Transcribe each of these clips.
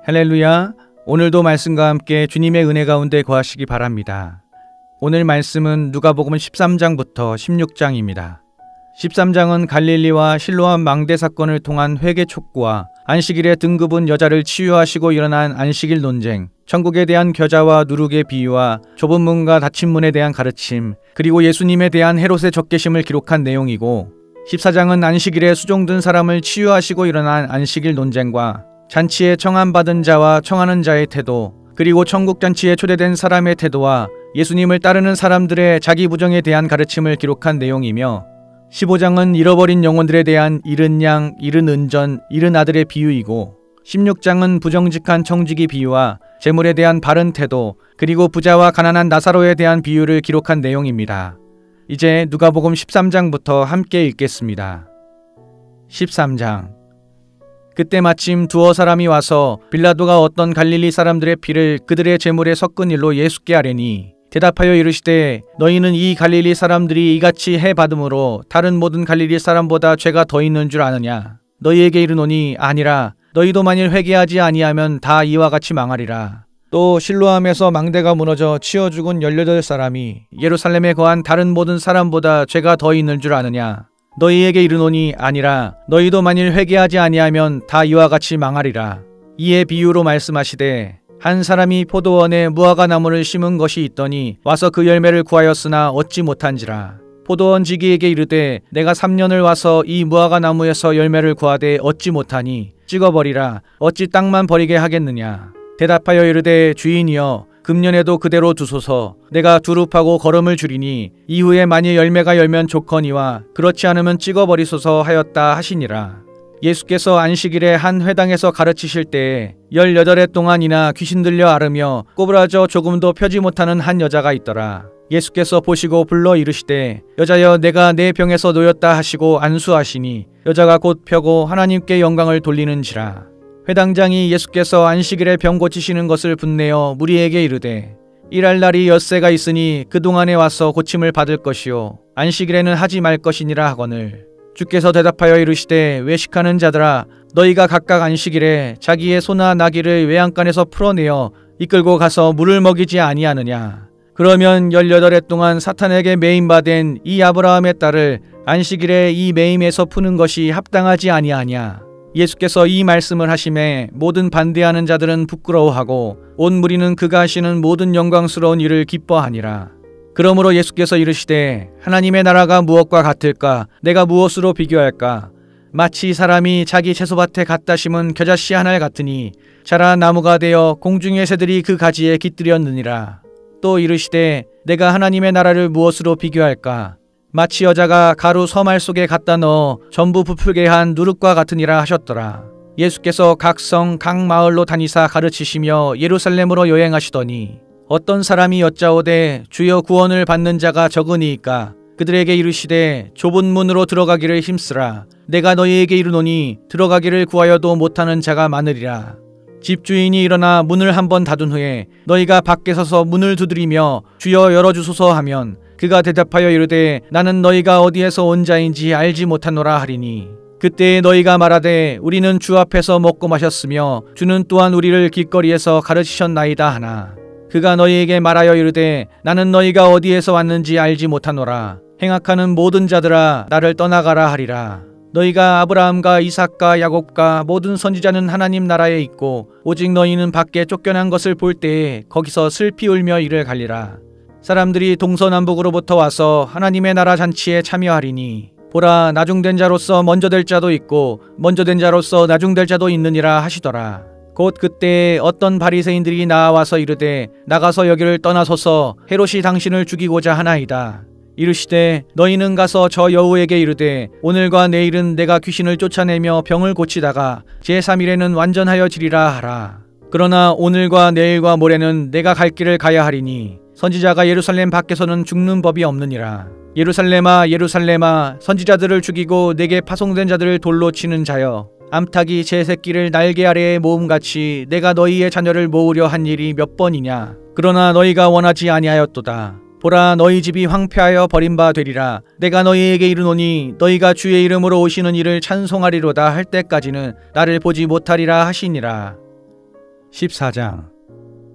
할렐루야. 오늘도 말씀과 함께 주님의 은혜 가운데 거하시기 바랍니다. 오늘 말씀은 누가복음 13장부터 16장입니다. 13장은 갈릴리와 실로암 망대 사건을 통한 회개 촉구와 안식일에 등급은 여자를 치유하시고 일어난 안식일 논쟁, 천국에 대한 겨자와 누룩의 비유와 좁은 문과 닫힌 문에 대한 가르침, 그리고 예수님에 대한 헤롯의 적개심을 기록한 내용이고, 14장은 안식일에 수종든 사람을 치유하시고 일어난 안식일 논쟁과 잔치에 청함받은 자와 청하는 자의 태도, 그리고 천국 잔치에 초대된 사람의 태도와 예수님을 따르는 사람들의 자기 부정에 대한 가르침을 기록한 내용이며, 15장은 잃어버린 영혼들에 대한 잃은 양, 잃은 은전, 잃은 아들의 비유이고, 16장은 부정직한 청지기 비유와 재물에 대한 바른 태도, 그리고 부자와 가난한 나사로에 대한 비유를 기록한 내용입니다. 이제 누가복음 13장부터 함께 읽겠습니다. 13장. 그때 마침 두어 사람이 와서 빌라도가 어떤 갈릴리 사람들의 피를 그들의 제물에 섞은 일로 예수께 아뢰니, 대답하여 이르시되, 너희는 이 갈릴리 사람들이 이같이 해받음으로 다른 모든 갈릴리 사람보다 죄가 더 있는 줄 아느냐? 너희에게 이르노니 아니라. 너희도 만일 회개하지 아니하면 다 이와 같이 망하리라. 또 실로암에서 망대가 무너져 치어 죽은 18사람이 예루살렘에 거한 다른 모든 사람보다 죄가 더 있는 줄 아느냐? 너희에게 이르노니 아니라. 너희도 만일 회개하지 아니하면 다 이와 같이 망하리라. 이에 비유로 말씀하시되, 한 사람이 포도원에 무화과 나무를 심은 것이 있더니 와서 그 열매를 구하였으나 얻지 못한지라. 포도원 지기에게 이르되, 내가 3년을 와서 이 무화과 나무에서 열매를 구하되 얻지 못하니 찍어버리라. 어찌 땅만 버리게 하겠느냐? 대답하여 이르되, 주인이여, 금년에도 그대로 두소서. 내가 두릅하고 거름을 줄이니 이후에 만일 열매가 열면 좋거니와 그렇지 않으면 찍어버리소서 하였다 하시니라. 예수께서 안식일에 한 회당에서 가르치실 때에 18해 동안이나 귀신 들려 앓으며 꼬부라져 조금도 펴지 못하는 한 여자가 있더라. 예수께서 보시고 불러 이르시되, 여자여, 내가 내 병에서 놓였다 하시고 안수하시니 여자가 곧 펴고 하나님께 영광을 돌리는지라. 회당장이 예수께서 안식일에 병 고치시는 것을 분내어 무리에게 이르되, 일할 날이 엿새가 있으니 그동안에 와서 고침을 받을 것이요 안식일에는 하지 말 것이니라 하거늘. 주께서 대답하여 이르시되, 외식하는 자들아, 너희가 각각 안식일에 자기의 소나 나귀를 외양간에서 풀어내어 이끌고 가서 물을 먹이지 아니하느냐? 그러면 18해 동안 사탄에게 매임받은 이 아브라함의 딸을 안식일에 이 매임에서 푸는 것이 합당하지 아니하냐? 예수께서 이 말씀을 하심에 모든 반대하는 자들은 부끄러워하고 온 무리는 그가 하시는 모든 영광스러운 일을 기뻐하니라. 그러므로 예수께서 이르시되, 하나님의 나라가 무엇과 같을까? 내가 무엇으로 비교할까? 마치 사람이 자기 채소밭에 갖다 심은 겨자씨 한 알 같으니 자라 나무가 되어 공중의 새들이 그 가지에 깃들였느니라. 또 이르시되, 내가 하나님의 나라를 무엇으로 비교할까? 마치 여자가 가루 서말 속에 갖다 넣어 전부 부풀게 한 누룩과 같으니라 하셨더라. 예수께서 각 성, 각 마을로 다니사 가르치시며 예루살렘으로 여행하시더니 어떤 사람이 여짜오되, 주여, 구원을 받는 자가 적으니이까? 그들에게 이르시되, 좁은 문으로 들어가기를 힘쓰라. 내가 너희에게 이르노니 들어가기를 구하여도 못하는 자가 많으리라. 집주인이 일어나 문을 한번 닫은 후에 너희가 밖에 서서 문을 두드리며 주여 열어주소서 하면 그가 대답하여 이르되, 나는 너희가 어디에서 온 자인지 알지 못하노라 하리니, 그때에 너희가 말하되, 우리는 주 앞에서 먹고 마셨으며 주는 또한 우리를 길거리에서 가르치셨나이다 하나, 그가 너희에게 말하여 이르되, 나는 너희가 어디에서 왔는지 알지 못하노라. 행악하는 모든 자들아, 나를 떠나가라 하리라. 너희가 아브라함과 이삭과 야곱과 모든 선지자는 하나님 나라에 있고 오직 너희는 밖에 쫓겨난 것을 볼 때에 거기서 슬피 울며 이를 갈리라. 사람들이 동서남북으로부터 와서 하나님의 나라 잔치에 참여하리니, 보라, 나중된 자로서 먼저 될 자도 있고 먼저 된 자로서 나중될 자도 있느니라 하시더라. 곧 그때에 어떤 바리새인들이 나와서 이르되, 나가서 여기를 떠나소서. 헤롯이 당신을 죽이고자 하나이다. 이르시되, 너희는 가서 저 여우에게 이르되, 오늘과 내일은 내가 귀신을 쫓아내며 병을 고치다가 제3일에는 완전하여 지리라 하라. 그러나 오늘과 내일과 모레는 내가 갈 길을 가야 하리니 선지자가 예루살렘 밖에서는 죽는 법이 없느니라. 예루살렘아, 예루살렘아, 선지자들을 죽이고 내게 파송된 자들을 돌로 치는 자여, 암탉이 제 새끼를 날개 아래에 모음같이 내가 너희의 자녀를 모으려 한 일이 몇 번이냐? 그러나 너희가 원하지 아니하였도다. 보라, 너희 집이 황폐하여 버린 바 되리라. 내가 너희에게 이르노니 너희가 주의 이름으로 오시는 이를 찬송하리로다 할 때까지는 나를 보지 못하리라 하시니라. 14장.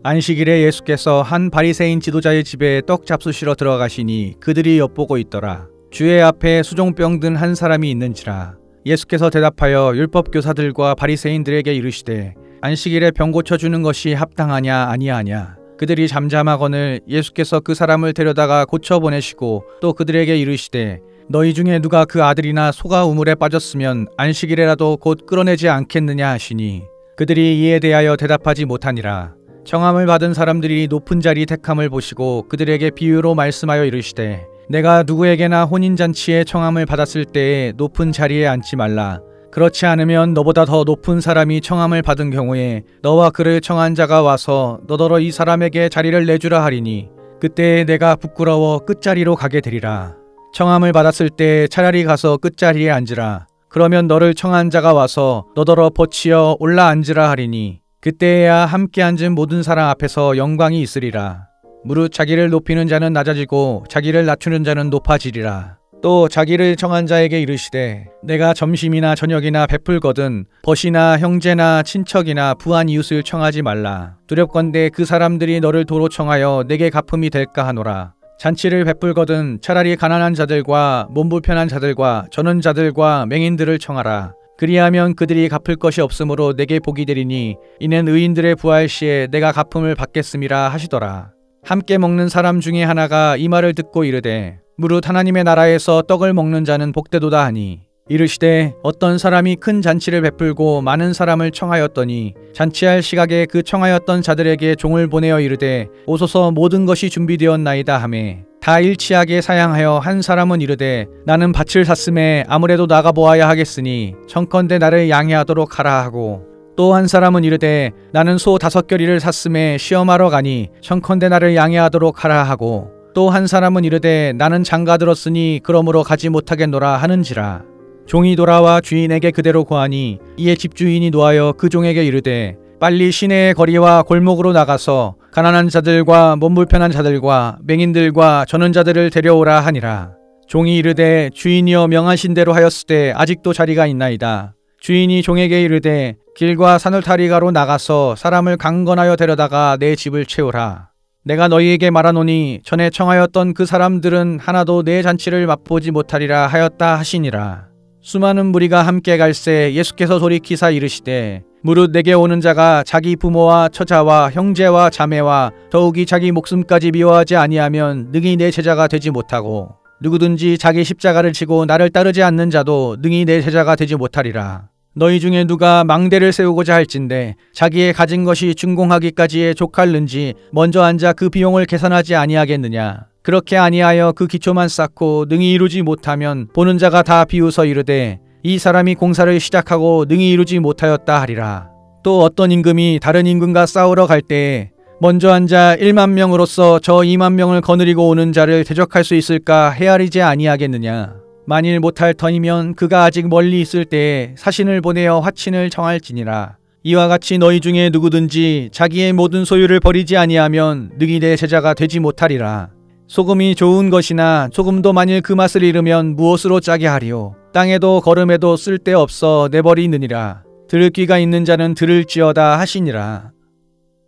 안식일에 예수께서 한 바리새인 지도자의 집에 떡 잡수시러 들어가시니 그들이 엿보고 있더라. 주의 앞에 수종병 든 한 사람이 있는지라. 예수께서 대답하여 율법 교사들과 바리새인들에게 이르시되 안식일에 병 고쳐주는 것이 합당하냐 아니하냐. 그들이 잠잠하거늘 예수께서 그 사람을 데려다가 고쳐 보내시고 또 그들에게 이르시되 너희 중에 누가 그 아들이나 소가 우물에 빠졌으면 안식일에라도 곧 끌어내지 않겠느냐 하시니 그들이 이에 대하여 대답하지 못하니라. 청함을 받은 사람들이 높은 자리 택함을 보시고 그들에게 비유로 말씀하여 이르시되 내가 누구에게나 혼인잔치에 청함을 받았을 때에 높은 자리에 앉지 말라. 그렇지 않으면 너보다 더 높은 사람이 청함을 받은 경우에 너와 그를 청한 자가 와서 너더러 이 사람에게 자리를 내주라 하리니 그때에 내가 부끄러워 끝자리로 가게 되리라. 청함을 받았을 때 차라리 가서 끝자리에 앉으라. 그러면 너를 청한 자가 와서 너더러 버치어 올라 앉으라 하리니 그때에야 함께 앉은 모든 사람 앞에서 영광이 있으리라. 무릇 자기를 높이는 자는 낮아지고 자기를 낮추는 자는 높아지리라. 또 자기를 청한 자에게 이르시되 내가 점심이나 저녁이나 베풀거든 벗이나 형제나 친척이나 부한 이웃을 청하지 말라. 두렵건대 그 사람들이 너를 도로 청하여 내게 갚음이 될까 하노라. 잔치를 베풀거든 차라리 가난한 자들과 몸불편한 자들과 저는 자들과 맹인들을 청하라. 그리하면 그들이 갚을 것이 없으므로 내게 복이 되리니 이는 의인들의 부활 시에 내가 갚음을 받겠음이라 하시더라. 함께 먹는 사람 중에 하나가 이 말을 듣고 이르되 무릇 하나님의 나라에서 떡을 먹는 자는 복되도다 하니 이르시되 어떤 사람이 큰 잔치를 베풀고 많은 사람을 청하였더니 잔치할 시각에 그 청하였던 자들에게 종을 보내어 이르되 오소서 모든 것이 준비되었나이다 하매 다 일치하게 사양하여 한 사람은 이르되 나는 밭을 샀음에 아무래도 나가보아야 하겠으니 청컨대 나를 양해하도록 하라 하고 또 한 사람은 이르되 나는 소 5겨리를 샀음에 시험하러 가니 청컨대 나를 양해하도록 하라 하고 또 한 사람은 이르되 나는 장가 들었으니 그러므로 가지 못하겠노라 하는지라. 종이 돌아와 주인에게 그대로 고하니 이에 집주인이 노하여 그 종에게 이르되 빨리 시내의 거리와 골목으로 나가서 가난한 자들과 몸불편한 자들과 맹인들과 저는 자들을 데려오라 하니라. 종이 이르되 주인이여 명하신 대로 하였으되 아직도 자리가 있나이다. 주인이 종에게 이르되 길과 사늘타리가로 나가서 사람을 강건하여 데려다가 내 집을 채우라. 내가 너희에게 말하노니 전에 청하였던 그 사람들은 하나도 내 잔치를 맛보지 못하리라 하였다 하시니라. 수많은 무리가 함께 갈새 예수께서 돌이키사 이르시되 무릇 내게 오는 자가 자기 부모와 처자와 형제와 자매와 더욱이 자기 목숨까지 미워하지 아니하면 능히 내 제자가 되지 못하고 누구든지 자기 십자가를 지고 나를 따르지 않는 자도 능히 내 제자가 되지 못하리라. 너희 중에 누가 망대를 세우고자 할진대 자기의 가진 것이 준공하기까지에 족할는지 먼저 앉아 그 비용을 계산하지 아니하겠느냐. 그렇게 아니하여 그 기초만 쌓고 능히 이루지 못하면 보는 자가 다 비웃어 이르되 이 사람이 공사를 시작하고 능히 이루지 못하였다 하리라. 또 어떤 임금이 다른 임금과 싸우러 갈 때에 먼저 앉아 1만 명으로서 저 2만 명을 거느리고 오는 자를 대적할 수 있을까 헤아리지 아니하겠느냐. 만일 못할 터이면 그가 아직 멀리 있을 때에 사신을 보내어 화친을 청할지니라. 이와 같이 너희 중에 누구든지 자기의 모든 소유를 버리지 아니하면 능히 내 제자가 되지 못하리라. 소금이 좋은 것이나 소금도 만일 그 맛을 잃으면 무엇으로 짜게 하리요. 땅에도 거름에도 쓸데없어 내버리느니라. 들을 귀가 있는 자는 들을지어다 하시니라.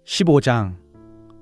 15장.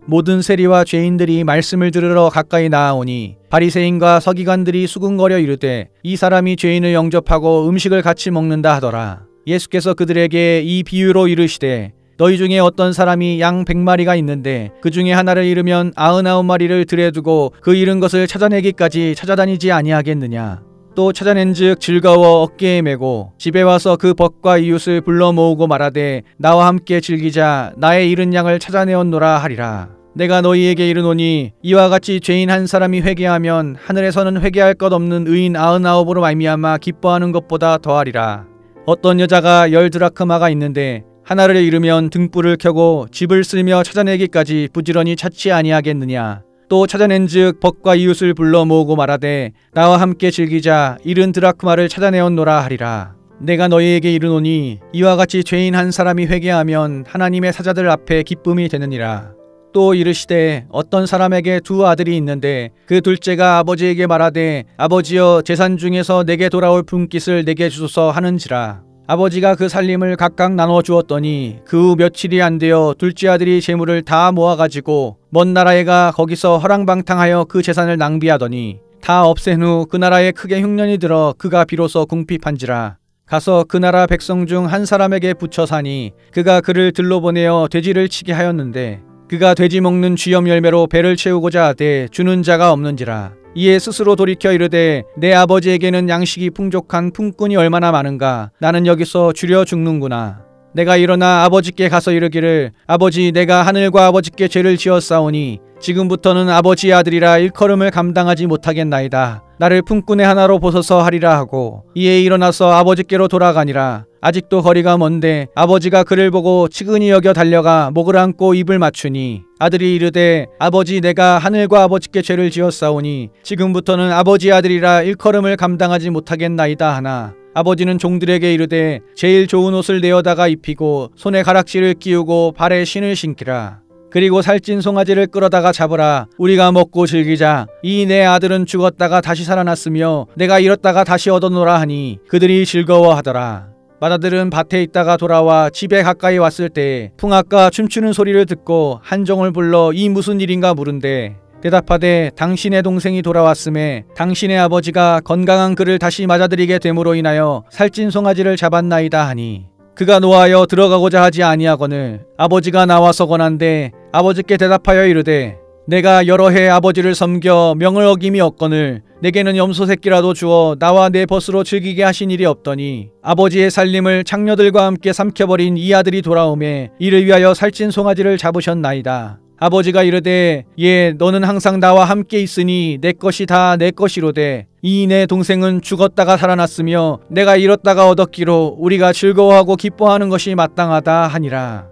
모든 세리와 죄인들이 말씀을 들으러 가까이 나아오니 바리새인과 서기관들이 수군거려 이르되 이 사람이 죄인을 영접하고 음식을 같이 먹는다 하더라. 예수께서 그들에게 이 비유로 이르시되 너희 중에 어떤 사람이 양 100마리가 있는데 그 중에 하나를 잃으면 99마리를 들에 두고 그 잃은 것을 찾아내기까지 찾아다니지 아니하겠느냐. 또 찾아낸즉 즐거워 어깨에 메고 집에 와서 그 벗과 이웃을 불러 모으고 말하되 나와 함께 즐기자 나의 잃은 양을 찾아내었노라 하리라. 내가 너희에게 이르노니 이와 같이 죄인 한 사람이 회개하면 하늘에서는 회개할 것 없는 의인 99으로 말미암아 기뻐하는 것보다 더하리라. 어떤 여자가 10드라크마가 있는데 하나를 잃으면 등불을 켜고 집을 쓸며 찾아내기까지 부지런히 찾지 아니하겠느냐. 또 찾아낸즉 벗과 이웃을 불러 모으고 말하되 나와 함께 즐기자 잃은 드라크마를 찾아내었노라 하리라. 내가 너희에게 이르노니 이와 같이 죄인 한 사람이 회개하면 하나님의 사자들 앞에 기쁨이 되느니라. 또 이르시되 어떤 사람에게 2 아들이 있는데 그 둘째가 아버지에게 말하되 아버지여 재산 중에서 내게 돌아올 분깃을 내게 주소서 하는지라. 아버지가 그 살림을 각각 나눠 주었더니 그 후 며칠이 안 되어 둘째 아들이 재물을 다 모아가지고 먼 나라에 가 거기서 허랑방탕하여 그 재산을 낭비하더니 다 없앤 후 그 나라에 크게 흉년이 들어 그가 비로소 궁핍한지라. 가서 그 나라 백성 중 한 사람에게 붙여 사니 그가 그를 들러 보내어 돼지를 치게 하였는데 그가 돼지 먹는 쥐염 열매로 배를 채우고자 하되 주는 자가 없는지라. 이에 스스로 돌이켜 이르되 내 아버지에게는 양식이 풍족한 품꾼이 얼마나 많은가. 나는 여기서 주려 죽는구나. 내가 일어나 아버지께 가서 이르기를 아버지, 내가 하늘과 아버지께 죄를 지었사오니 지금부터는 아버지의 아들이라 일컬음을 감당하지 못하겠나이다. 나를 품꾼의 하나로 보소서 하리라 하고 이에 일어나서 아버지께로 돌아가니라. 아직도 거리가 먼데 아버지가 그를 보고 측은히 여겨 달려가 목을 안고 입을 맞추니 아들이 이르되 아버지, 내가 하늘과 아버지께 죄를 지었사오니 지금부터는 아버지의 아들이라 일컬음을 감당하지 못하겠나이다 하나 아버지는 종들에게 이르되 제일 좋은 옷을 내어다가 입히고 손에 가락지를 끼우고 발에 신을 신기라. 그리고 살찐 송아지를 끌어다가 잡으라. 우리가 먹고 즐기자. 이 내 아들은 죽었다가 다시 살아났으며 내가 잃었다가 다시 얻어노라 하니 그들이 즐거워하더라. 맏아들은 밭에 있다가 돌아와 집에 가까이 왔을 때 풍악과 춤추는 소리를 듣고 한 종을 불러 이 무슨 일인가 물은데 대답하되 당신의 동생이 돌아왔음에 당신의 아버지가 건강한 그를 다시 맞아들이게 됨으로 인하여 살찐 송아지를 잡았나이다 하니 그가 노하여 들어가고자 하지 아니하거늘 아버지가 나와서 권한데 아버지께 대답하여 이르되 내가 여러 해 아버지를 섬겨 명을 어김이 없거늘 내게는 염소 새끼라도 주어 나와 내 벗으로 즐기게 하신 일이 없더니 아버지의 살림을 창녀들과 함께 삼켜버린 이 아들이 돌아오매 이를 위하여 살찐 송아지를 잡으셨나이다. 아버지가 이르되 예, 너는 항상 나와 함께 있으니 내 것이 다 내 것이로되 이 내 동생은 죽었다가 살아났으며 내가 잃었다가 얻었기로 우리가 즐거워하고 기뻐하는 것이 마땅하다 하니라.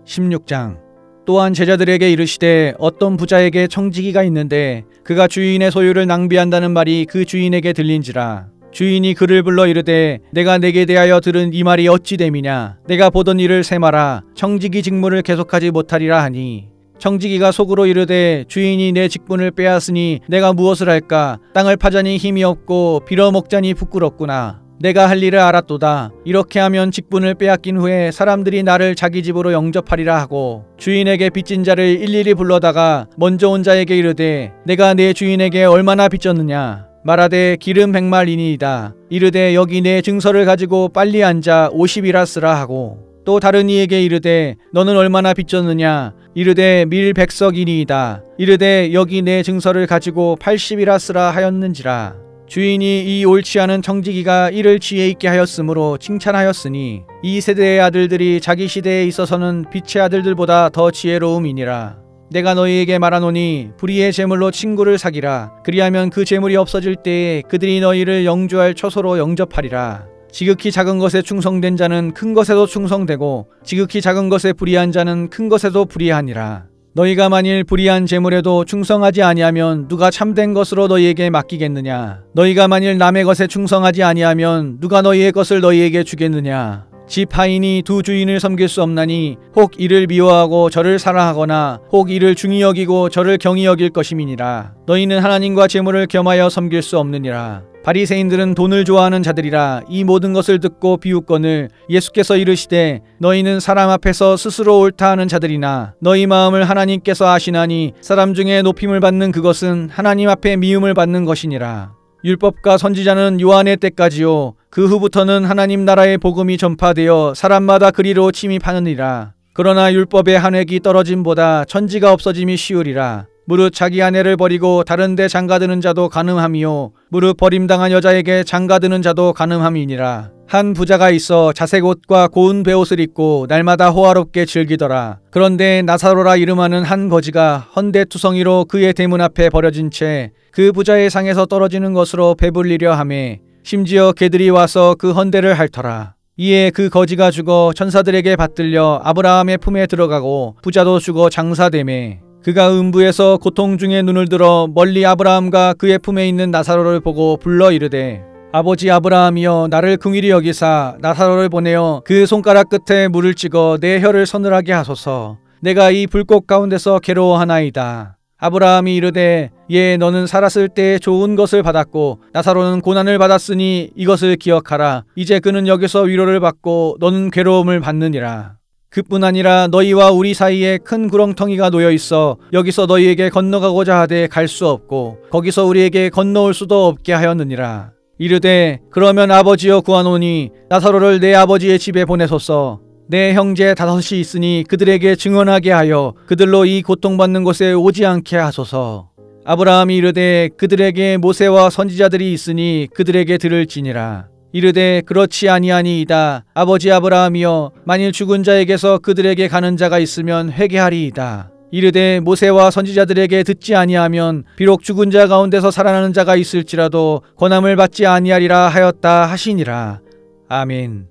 16장. 또한 제자들에게 이르시되 어떤 부자에게 청지기가 있는데 그가 주인의 소유를 낭비한다는 말이 그 주인에게 들린지라. 주인이 그를 불러 이르되 내가 내게 대하여 들은 이 말이 어찌 됨이냐. 내가 보던 일을 세마라. 청지기 직무를 계속하지 못하리라 하니 청지기가 속으로 이르되 주인이 내 직분을 빼앗으니 내가 무엇을 할까. 땅을 파자니 힘이 없고 빌어먹자니 부끄럽구나. 내가 할 일을 알았도다. 이렇게 하면 직분을 빼앗긴 후에 사람들이 나를 자기 집으로 영접하리라 하고 주인에게 빚진 자를 일일이 불러다가 먼저 온 자에게 이르되 내가 내 주인에게 얼마나 빚졌느냐. 말하되 기름 100말이니이다. 이르되 여기 내 증서를 가지고 빨리 앉아 50이라 쓰라 하고 또 다른 이에게 이르되 너는 얼마나 빚졌느냐. 이르되 밀 100석이니이다. 이르되 여기 내 증서를 가지고 80이라 쓰라 하였는지라. 주인이 이 옳지 않은 청지기가 이를 지혜 있게 하였으므로 칭찬하였으니 이 세대의 아들들이 자기 시대에 있어서는 빛의 아들들보다 더 지혜로움이니라. 내가 너희에게 말하노니 불의의 재물로 친구를 사기라. 그리하면 그 재물이 없어질 때에 그들이 너희를 영주할 처소로 영접하리라. 지극히 작은 것에 충성된 자는 큰 것에도 충성되고 지극히 작은 것에 불의한 자는 큰 것에도 불의하니라. 너희가 만일 불의한 재물에도 충성하지 아니하면 누가 참된 것으로 너희에게 맡기겠느냐. 너희가 만일 남의 것에 충성하지 아니하면 누가 너희의 것을 너희에게 주겠느냐. 집 하인이 두 주인을 섬길 수 없나니 혹 이를 미워하고 저를 사랑하거나 혹 이를 중히 여기고 저를 경히 여길 것임이니라. 너희는 하나님과 재물을 겸하여 섬길 수 없느니라. 바리새인들은 돈을 좋아하는 자들이라. 이 모든 것을 듣고 비웃거늘 예수께서 이르시되 너희는 사람 앞에서 스스로 옳다 하는 자들이나 너희 마음을 하나님께서 아시나니 사람 중에 높임을 받는 그것은 하나님 앞에 미움을 받는 것이니라. 율법과 선지자는 요한의 때까지요 그 후부터는 하나님 나라의 복음이 전파되어 사람마다 그리로 침입하느니라. 그러나 율법의 한 획이 떨어짐보다 천지가 없어짐이 쉬우리라. 무릇 자기 아내를 버리고 다른 데 장가드는 자도 간음함이요 무릇 버림당한 여자에게 장가드는 자도 간음함이니라. 한 부자가 있어 자색 옷과 고운 베옷을 입고 날마다 호화롭게 즐기더라. 그런데 나사로라 이름하는 한 거지가 헌대투성이로 그의 대문 앞에 버려진 채 그 부자의 상에서 떨어지는 것으로 배불리려 하매 심지어 개들이 와서 그 헌대를 핥더라. 이에 그 거지가 죽어 천사들에게 받들려 아브라함의 품에 들어가고 부자도 죽어 장사되매 그가 음부에서 고통 중에 눈을 들어 멀리 아브라함과 그의 품에 있는 나사로를 보고 불러 이르되 아버지 아브라함이여 나를 긍휼히 여기사 나사로를 보내어 그 손가락 끝에 물을 찍어 내 혀를 서늘하게 하소서. 내가 이 불꽃 가운데서 괴로워하나이다. 아브라함이 이르되 예, 너는 살았을 때 좋은 것을 받았고 나사로는 고난을 받았으니 이것을 기억하라. 이제 그는 여기서 위로를 받고 너는 괴로움을 받느니라. 그뿐 아니라 너희와 우리 사이에 큰 구렁텅이가 놓여 있어 여기서 너희에게 건너가고자 하되 갈 수 없고 거기서 우리에게 건너올 수도 없게 하였느니라. 이르되 그러면 아버지여 구하노니 나사로를 내 아버지의 집에 보내소서. 내 형제 5이 있으니 그들에게 증언하게 하여 그들로 이 고통받는 곳에 오지 않게 하소서. 아브라함이 이르되 그들에게 모세와 선지자들이 있으니 그들에게 들을지니라. 이르되 그렇지 아니하니이다. 아버지 아브라함이여 만일 죽은 자에게서 그들에게 가는 자가 있으면 회개하리이다. 이르되 모세와 선지자들에게 듣지 아니하면 비록 죽은 자 가운데서 살아나는 자가 있을지라도 권함을 받지 아니하리라 하였다 하시니라. 아멘.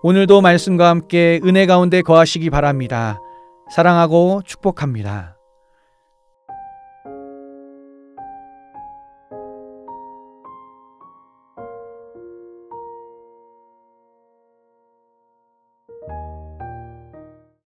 오늘도 말씀과 함께 은혜 가운데 거하시기 바랍니다. 사랑하고 축복합니다.